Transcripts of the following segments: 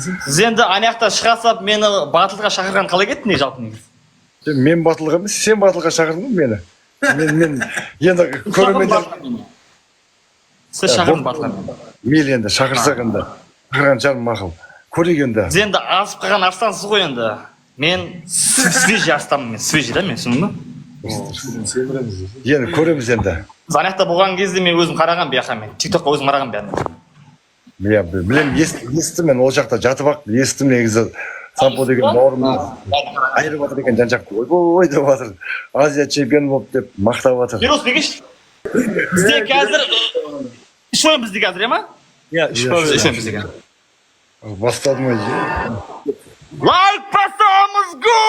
Сіз енді аяқта шығасап мені батылға шақырған қалай кетті не жалпы негізі? Мен батылға емес, сен батылға шақырдың мені. Мен енді көрермендер. Сіз шақырдың батылға. Мейлі енді шақырсақ енді. Шақырған жарым мақұл. Көрейік енді. Сіз енді азып қалған арыстансыз ғой енді. Мен свежий арыстанмын, мен свежий да мен түсіндің бе? Енді көреміз енді. Сіз аяқта болған кезде мен өзім қараған бияқа мен. TikTokқа өзім қараған бияққа. Білем, естім мен ол жақта жатып ақ, естім негізі Сампо деген бауырымыз айырып жатыр екен жан-жақты. Ой деп жатыр. Азия чемпионы болып деп мақтап жатыр. Вирус неге? Бізде қазір іш ойын бізде қазір, ема? Иә, іш ойын бізде қазір. Бастады ма? Лайк басамыз го!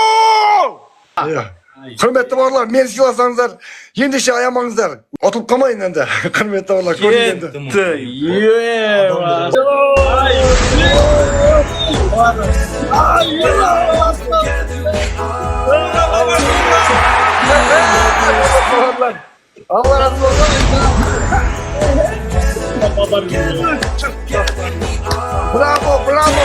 Құрметті бауырлар, мені сыйласаңыздар, ендеше аямаңыздар. Ұтылып қалмайын енді. Құрметті бауырлар, көрейін Браво, браво,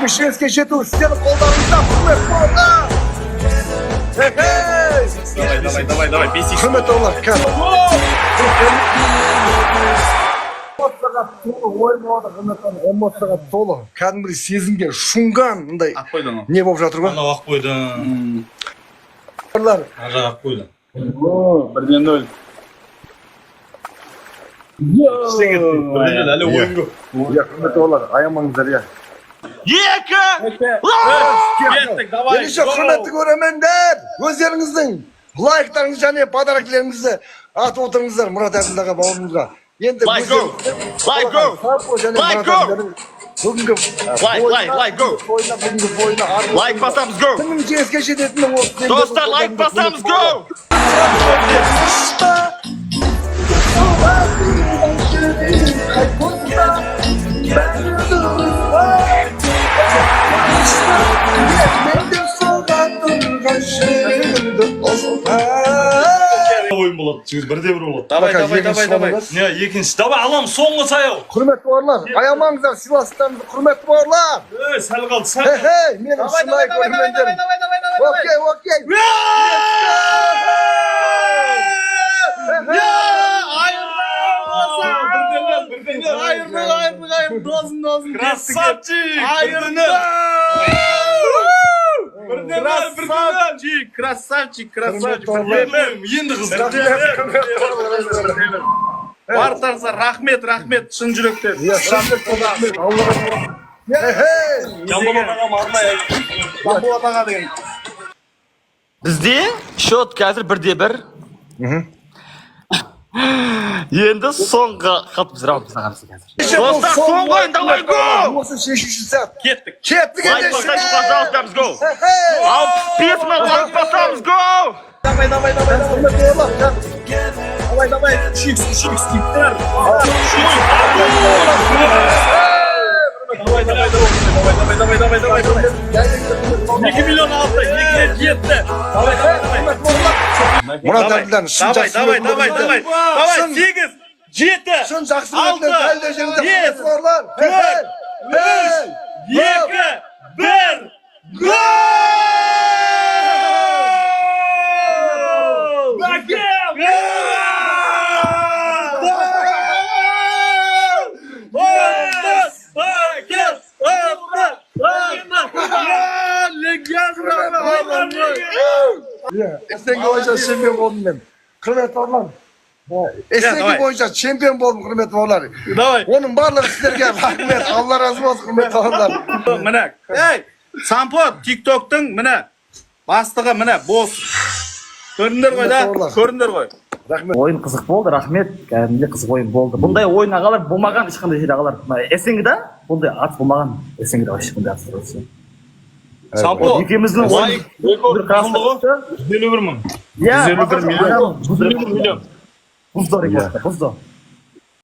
Шведские жету, стены қолдарыңызда, құрмет болдар! Давай, бесик. Құрмет олар, эмоцияға толы, кәдімгі сезімге шуңған, мұндай не болып жатыр ғой? Анау ақ қойды. Ажа ақ қойды. 1-0. Әлі ойын көп. Құрмет олар, аямаңыздар, иә. Кеттік, давай. Ендеше құрметті көрермендер, өздеріңіздің лайктарыңыз және подаркілеріңізді атып отырыңыздар Мұрат атындағы бауырымызға. Енді Лайк го! Лайк го! Лайк го! Бүгінгі Лайк басамыз го! кімнің жеңіске жететінін осы. Достар, лайк басамыз го! Ойын болады, сөз бірде бір болады. Давай. Не, екінші. Давай, алам, соңғы саяу. Құрметті бауырлар, аямаңыздар, сыйластарымызды, құрметті бауырлар. Сәл қалды, сәл. Хей, менің шынай көрермендерім. Окей. Айырдың, дозын. Красавчик! Красавчик! Енді қыздар. Бартарса, рахмет, шын жүректен. Жамболат ағам арнайы. Жамболат аға деген. Бізде счет қазір 1-1. Енді соңғы қалып раунд сағамыз қазір. Достар, соңғы ойын, давай го! Осы шешуші сәт. Кеттік. Лайк басамыз, пожалуйста, біз го! 65 мың лайк басамыз го! Давай. Чикс. Давай. 2 миллион алды, 2 жетті. Давай. Мұрат Әбділдан, шын жақсы. Давай. 8, 7, Шын жақсы. 6, 5, 4, 3, 2, 1, гол! Эстенге бойынша чемпион болдым мен. Құрметті бауырлар. Эстенге бойынша чемпион болдым, құрметті бауырлар. Оның барлығы сіздерге рахмет. Алла разы болсын, құрметті бауырлар. Міне, Сампо TikTok-тың міне бастығы міне бос. Көріндер ғой. Рахмет. Ойын қызық болды, рахмет. Кәдімгі қызық ойын болды. Бұндай ойын ағалар болмаған ешқандай жерде ағалар. Эстенгеде бұндай ат болмаған. Эстенгеде ешқандай ат болмаған. Сампо, екеуміздің лайк, бір қасығы. 151 мың. 151 миллион. Бұздар екен, бұздар.